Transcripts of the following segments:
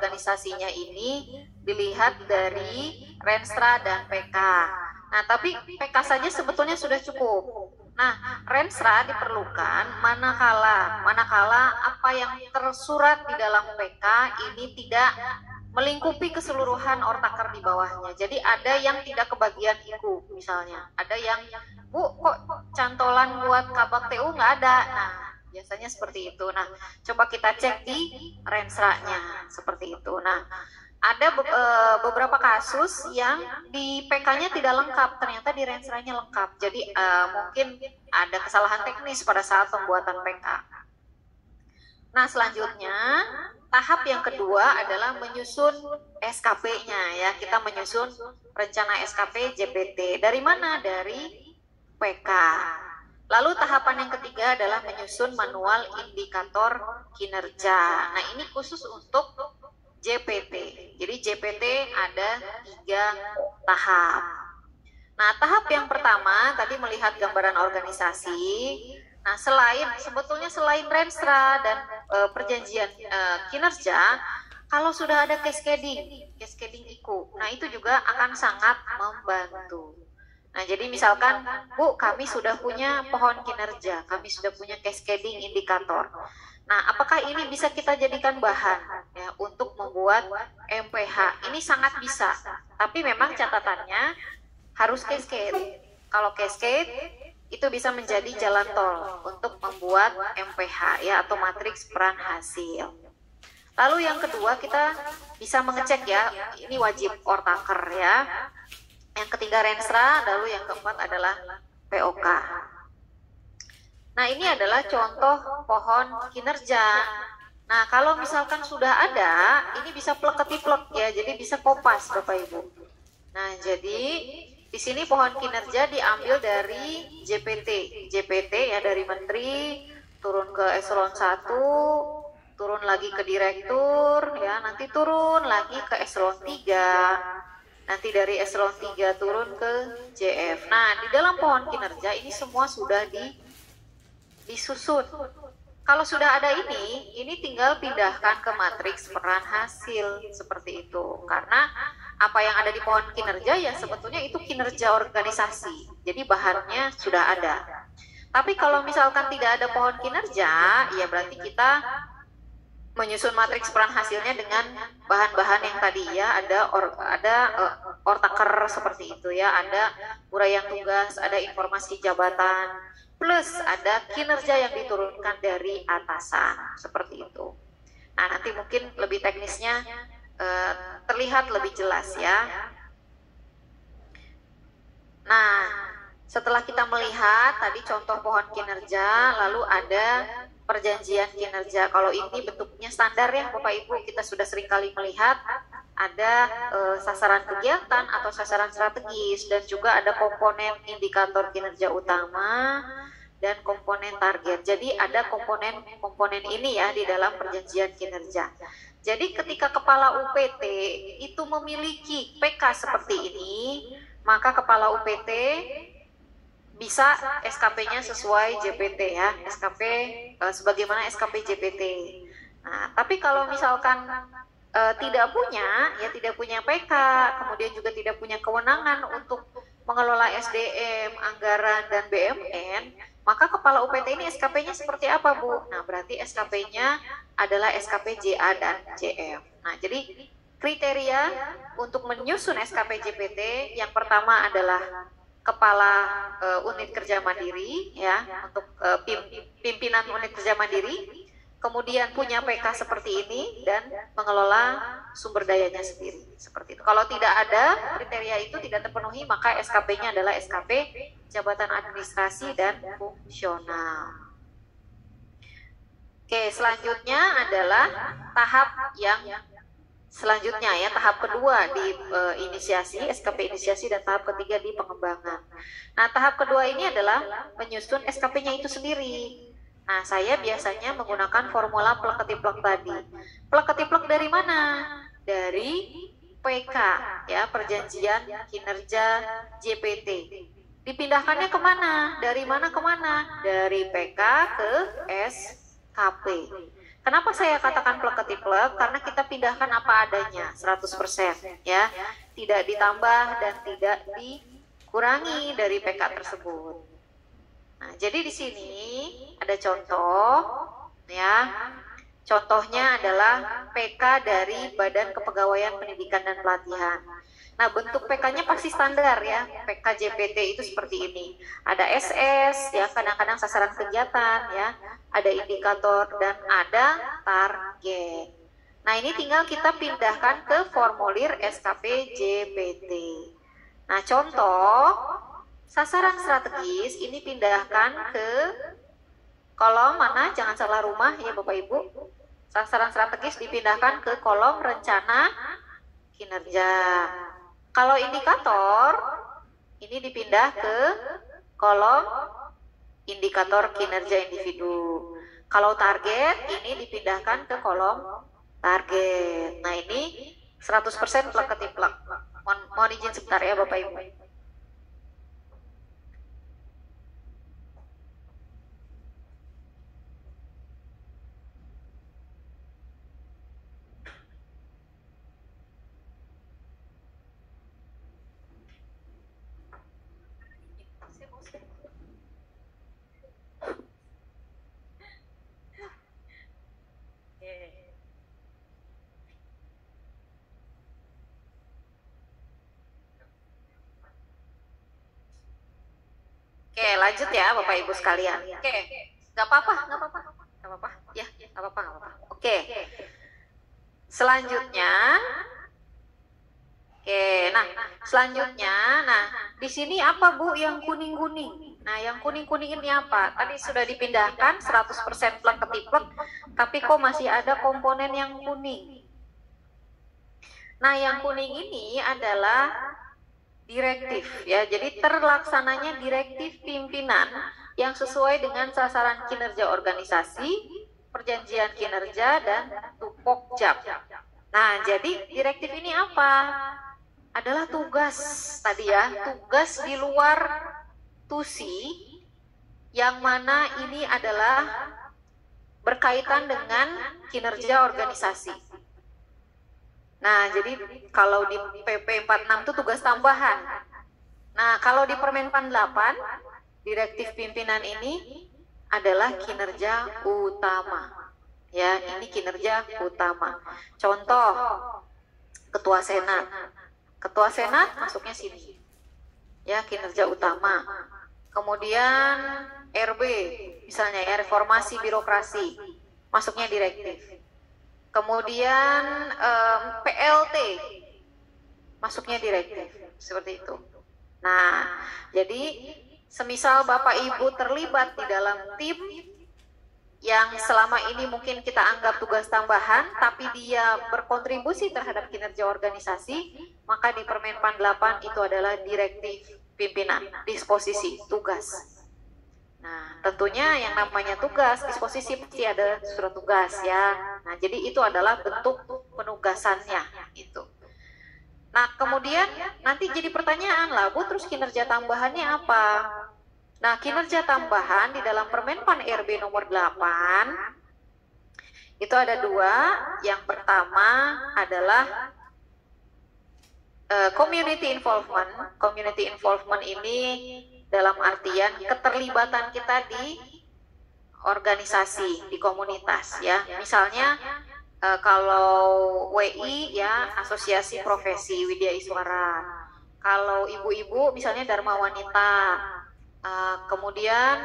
organisasinya ini dilihat dari Renstra dan PK. Nah, tapi PK saja sebetulnya sudah cukup. Nah, Renstra diperlukan manakala apa yang tersurat di dalam PK ini tidak melingkupi keseluruhan ortaker di bawahnya. Jadi ada yang tidak kebagian IKU misalnya. Ada yang, Bu, kok cantolan buat Kabak TU nggak ada? Nah, biasanya seperti itu. Nah, coba kita cek di Renstra-nya seperti itu. Nah, ada beberapa kasus yang di PK-nya tidak lengkap, ternyata di Renstra-nya lengkap. Jadi mungkin ada kesalahan teknis pada saat pembuatan PK. Nah, selanjutnya tahap yang kedua adalah menyusun SKP-nya ya. Kita menyusun rencana SKP JPT. Dari mana? Dari PK. Lalu tahapan yang ketiga adalah menyusun manual indikator kinerja. Nah, ini khusus untuk JPT. Jadi JPT ada 3 tahap. Nah, tahap yang pertama tadi melihat gambaran organisasi. Nah, sebetulnya selain Renstra dan perjanjian kinerja, kalau sudah ada cascading IKU, nah itu juga akan sangat membantu. Nah, jadi misalkan, Bu, kami sudah punya pohon kinerja, kami sudah punya cascading indikator. Nah, apakah ini bisa kita jadikan bahan ya untuk membuat MPH? Ini sangat bisa, tapi memang catatannya harus cascade. Kalau cascade itu bisa menjadi jalan tol untuk membuat MPH ya, atau matriks peran hasil. Lalu yang kedua kita bisa mengecek ya, ini wajib ortaker ya. Yang ketiga Renstra, lalu yang keempat adalah POK. Nah, ini adalah contoh pohon kinerja. Nah, kalau misalkan sudah ada, ini bisa plek-ketiplek ya, jadi bisa kopas Bapak Ibu. Nah, jadi di sini pohon kinerja diambil dari JPT ya, dari menteri turun ke eselon 1, turun lagi ke direktur ya, nanti turun lagi ke eselon 3. Nanti dari eselon 3 turun ke JF. Nah, di dalam pohon kinerja ini semua sudah disusun. Kalau sudah ada ini tinggal pindahkan ke matriks peran hasil seperti itu. Karena apa yang ada di pohon kinerja ya sebetulnya itu kinerja organisasi. Jadi bahannya sudah ada. Tapi kalau misalkan tidak ada pohon kinerja, ya berarti kita menyusun matriks peran hasilnya dengan bahan-bahan yang tadi ya, ada ortaker seperti itu ya, ada uraian tugas, ada informasi jabatan, plus ada kinerja yang diturunkan dari atasan seperti itu. Nah, nanti mungkin lebih teknisnya terlihat lebih jelas ya. Nah, setelah kita melihat tadi contoh pohon kinerja, lalu ada perjanjian kinerja. Kalau ini bentuknya standar ya Bapak Ibu, kita sudah sering kali melihat ada sasaran kegiatan atau sasaran strategis, dan juga ada komponen indikator kinerja utama dan komponen target. Jadi ada komponen ini ya di dalam perjanjian kinerja. Jadi ketika kepala UPT itu memiliki PK seperti ini, maka kepala UPT bisa SKP-nya sesuai JPT ya, SKP sebagaimana SKP JPT. Nah, tapi kalau misalkan tidak punya PK, kemudian juga tidak punya kewenangan untuk mengelola SDM, anggaran, dan BMN, maka kepala UPT ini SKP-nya seperti apa, Bu? Nah, berarti SKP-nya adalah SKP JA dan JF. Nah, jadi kriteria untuk menyusun SKP JPT yang pertama adalah kepala unit kerja mandiri ya, untuk pimpinan unit kerja mandiri, kemudian punya PK seperti ini dan mengelola sumber dayanya sendiri seperti itu. Kalau tidak ada kriteria itu tidak terpenuhi, maka SKP-nya adalah SKP jabatan administrasi dan fungsional. Oke, selanjutnya adalah tahap yang selanjutnya ya, tahap kedua di inisiasi, SKP inisiasi, dan tahap ketiga di pengembangan. Nah, tahap kedua ini adalah menyusun SKP-nya itu sendiri. Nah, saya biasanya menggunakan formula plek-ketiplek tadi. Plek-ketiplek dari mana? Dari PK ya, perjanjian kinerja JPT. Dipindahkannya kemana? Dari mana ke mana? Dari PK ke SKP. Kenapa saya katakan plek-ketiplek? Karena kita pindahkan apa adanya, 100%, ya. Tidak ditambah dan tidak dikurangi dari PK tersebut. Nah, jadi di sini ada contoh, ya. Contohnya adalah PK dari Badan Kepegawaian Pendidikan dan Pelatihan. Nah, bentuk PK-nya pasti standar ya. PK JPT itu seperti ini. Ada SS, ya, kadang-kadang sasaran kegiatan, ya. Ada indikator dan ada target. Nah, ini tinggal kita pindahkan ke formulir SKP JPT. Nah, contoh sasaran strategis ini pindahkan ke kolom mana? Jangan salah rumah ya Bapak Ibu. Sasaran strategis dipindahkan ke kolom rencana kinerja. Kalau indikator ini dipindah ke kolom indikator kinerja individu. Kalau target ini dipindahkan ke kolom target. Nah, ini 100% plek-ketiplek. Mohon izin sebentar ya Bapak Ibu. Oke, lanjut ya Bapak Ibu sekalian. Oke, nggak apa-apa, nggak apa-apa, nggak apa-apa, ya, nggak apa-apa, nggak apa-apa. Oke, selanjutnya, nah, di sini apa Bu yang kuning-kuning? Nah, yang kuning-kuning ini apa? Tadi sudah dipindahkan 100% plek-ketiplek, tapi kok masih ada komponen yang kuning? Nah, yang kuning ini adalah direktif ya, jadi terlaksananya direktif pimpinan yang sesuai dengan sasaran kinerja organisasi, perjanjian kinerja, dan tupokjap. Nah, jadi direktif ini apa? Adalah tugas tadi ya, tugas di luar TUSI, yang mana ini adalah berkaitan dengan kinerja organisasi. Nah, jadi kalau di PP 46 itu tugas tambahan. Nah, kalau di Permenpan 8, direktif pimpinan ini adalah kinerja utama. Ya, ini kinerja utama. Contoh, Ketua Senat. Ketua Senat masuknya sini. Ya, kinerja utama. Kemudian RB, misalnya ya, reformasi birokrasi, masuknya direktif. Kemudian PLT masuknya direktif, seperti itu. Nah, jadi semisal Bapak Ibu terlibat di dalam tim yang selama ini mungkin kita anggap tugas tambahan, tapi dia berkontribusi terhadap kinerja organisasi, maka di Permenpan 8 itu adalah direktif pimpinan, disposisi, tugas. Nah, tentunya yang namanya tugas, disposisi pasti ada surat tugas ya. Nah, jadi itu adalah bentuk penugasannya itu. Nah, kemudian nanti jadi pertanyaan lah, Bu, terus kinerja tambahannya apa? Nah, kinerja tambahan di dalam Permenpan RB nomor 8 itu ada dua. Yang pertama adalah community involvement. Community involvement ini dalam artian keterlibatan kita di organisasi, di komunitas ya. Misalnya kalau WI ya, Asosiasi Profesi Widya Iswara. Kalau ibu-ibu misalnya Dharma Wanita. Kemudian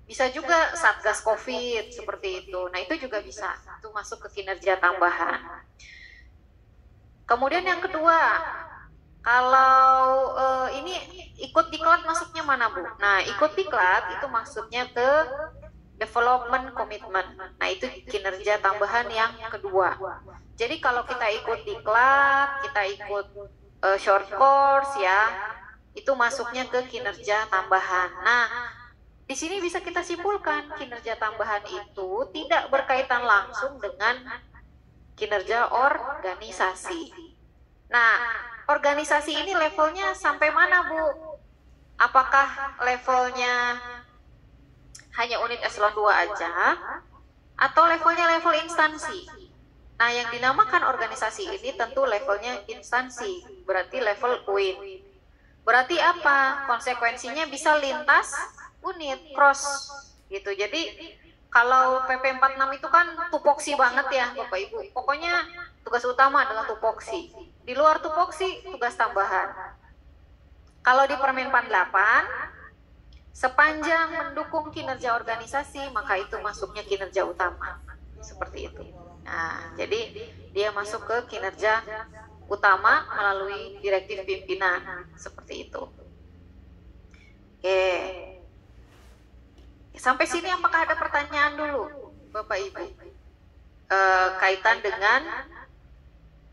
bisa juga Satgas Covid seperti itu. Nah, itu juga bisa. Itu masuk ke kinerja tambahan. Kemudian yang kedua, kalau ini ikut diklat masuknya mana Bu? Nah, ikut diklat itu maksudnya ke development commitment. Nah, itu kinerja tambahan yang kedua. Jadi kalau kita ikut diklat, kita ikut short course ya, itu masuknya ke kinerja tambahan. Nah, di sini bisa kita simpulkan kinerja tambahan itu tidak berkaitan langsung dengan kinerja organisasi. Nah, organisasi ini levelnya sampai mana Bu? Apakah levelnya hanya unit eselon 2 aja? atau levelnya level instansi. Nah, yang dinamakan organisasi ini tentu levelnya instansi, berarti level UIN. Berarti apa? Konsekuensinya bisa lintas unit, cross gitu. Jadi kalau PP 46 itu kan tupoksi banget ya Bapak Ibu. Pokoknya tugas utama adalah tupoksi. Di luar tupoksi tugas tambahan. Kalau di Permen 48 sepanjang mendukung kinerja organisasi, maka itu masuknya kinerja utama. Seperti itu. Nah, jadi dia masuk ke kinerja utama melalui direktif pimpinan. Seperti itu. Oke. Sampai sini apakah ada pertanyaan dulu, Bapak Ibu? Kaitan dengan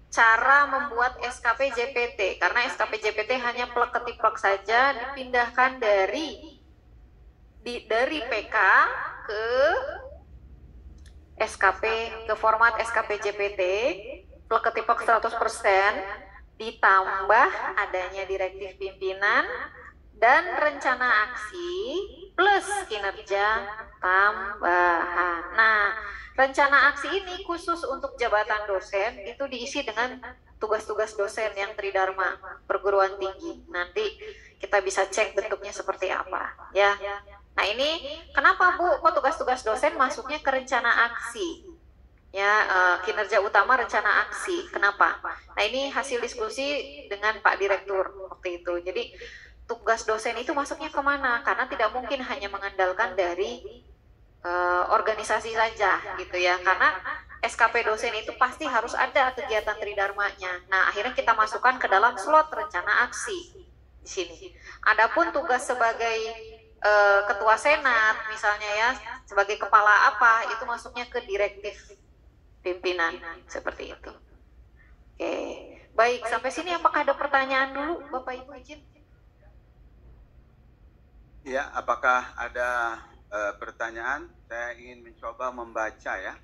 cara membuat SKP JPT. Karena SKP JPT hanya plek-ketiplek saja, dipindahkan dari PK ke SKP, ke format SKP JPT, plek-ketiplek 100%, ditambah adanya direktif pimpinan dan rencana aksi plus kinerja tambahan. Nah, rencana aksi ini khusus untuk jabatan dosen, itu diisi dengan tugas-tugas dosen yang tridharma perguruan tinggi. Nanti kita bisa cek bentuknya seperti apa, ya. Nah, ini kenapa Bu kok tugas-tugas dosen masuknya ke rencana aksi? Ya, kinerja utama rencana aksi. Kenapa? Nah, ini hasil diskusi dengan Pak Direktur waktu itu. Jadi tugas dosen itu masuknya kemana? Karena tidak mungkin hanya mengandalkan dari organisasi saja gitu ya. Karena SKP dosen itu pasti harus ada kegiatan tridharmanya. Nah, akhirnya kita masukkan ke dalam slot rencana aksi di sini. Adapun tugas sebagai ketua senat misalnya ya, sebagai kepala apa, itu masuknya ke direktif pimpinan, seperti itu. Oke, baik, sampai sini apakah ada pertanyaan dulu Bapak Ibu izin? Ya, apakah ada pertanyaan? Saya ingin mencoba membaca ya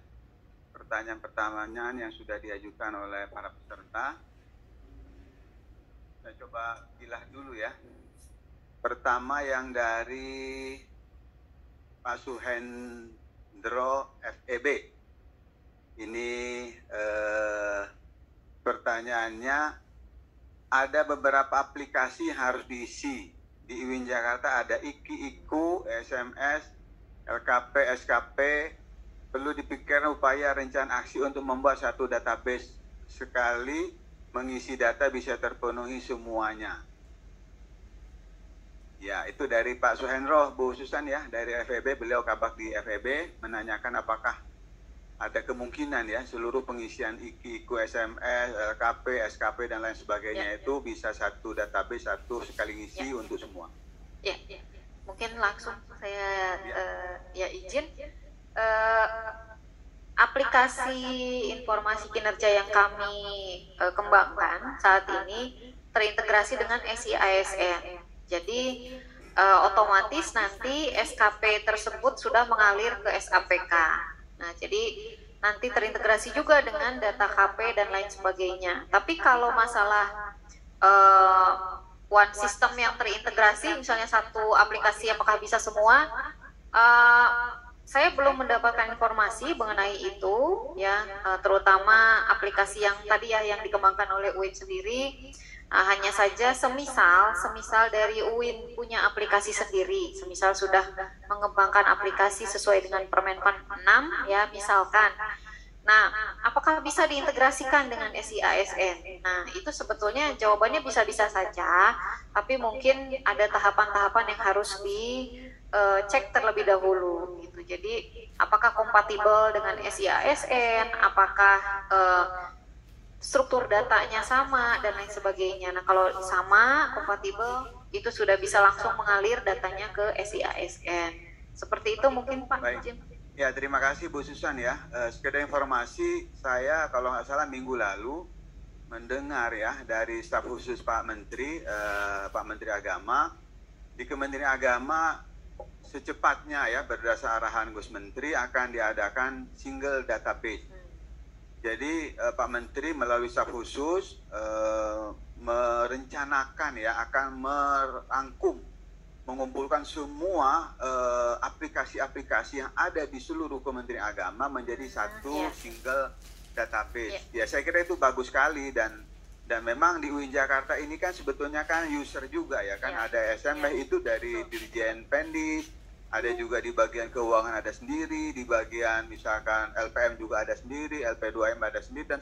pertanyaan-pertanyaan yang sudah diajukan oleh para peserta. Saya coba pilah dulu ya. Pertama yang dari Pak Suhendro FEB. Ini pertanyaannya, ada beberapa aplikasi yang harus diisi. Di UIN Jakarta ada IKI, IKU, SMS, LKP, SKP. Perlu dipikirkan upaya rencana aksi untuk membuat satu database. Sekali mengisi data bisa terpenuhi semuanya. Ya, itu dari Pak Suhendro, Bu Susan ya, dari FEB. Beliau kabak di FEB menanyakan apakah ada kemungkinan ya seluruh pengisian IKI, IKU, SMS, LKP, SKP dan lain sebagainya itu bisa satu database, satu sekali ngisi untuk semua. Ya, mungkin langsung saya izin. Aplikasi informasi kinerja yang kami kembangkan saat ini terintegrasi dengan SI-ASN. Jadi otomatis nanti SKP tersebut sudah mengalir ke SAPK. Nah, jadi nanti terintegrasi juga dengan data KP dan lain sebagainya. Tapi kalau masalah one system yang terintegrasi, misalnya satu aplikasi apakah bisa semua, saya belum mendapatkan informasi mengenai itu ya, terutama aplikasi yang tadi ya yang dikembangkan oleh UIN sendiri. Hanya saja semisal dari UIN punya aplikasi sendiri, semisal sudah mengembangkan aplikasi sesuai dengan Permen 46 ya misalkan. Nah, apakah bisa diintegrasikan dengan SI-ASN? Nah, itu sebetulnya jawabannya bisa-bisa saja, tapi mungkin ada tahapan-tahapan yang harus dicek terlebih dahulu gitu. Jadi, apakah kompatibel dengan SI-ASN? Apakah struktur datanya sama dan lain sebagainya. Nah, kalau sama, kompatibel, itu sudah bisa langsung mengalir datanya ke SI-ASN. Seperti itu mungkin Pak. Baik. Ya, terima kasih Bu Susan ya. Sekedar informasi, saya kalau nggak salah minggu lalu mendengar ya dari staf khusus Pak Menteri Agama. Di Kementerian Agama secepatnya ya berdasar arahan Gus Menteri akan diadakan single database. Jadi Pak Menteri melalui staf khusus merencanakan ya akan merangkum, mengumpulkan semua aplikasi-aplikasi yang ada di seluruh Kementerian Agama menjadi satu single database. Ya, saya kira itu bagus sekali, dan memang di UIN Jakarta ini kan sebetulnya kan user juga ya kan, ada SMS itu dari Dirjen Pendis, ada juga di bagian keuangan ada sendiri, di bagian misalkan LPM juga ada sendiri, LP2M ada sendiri, dan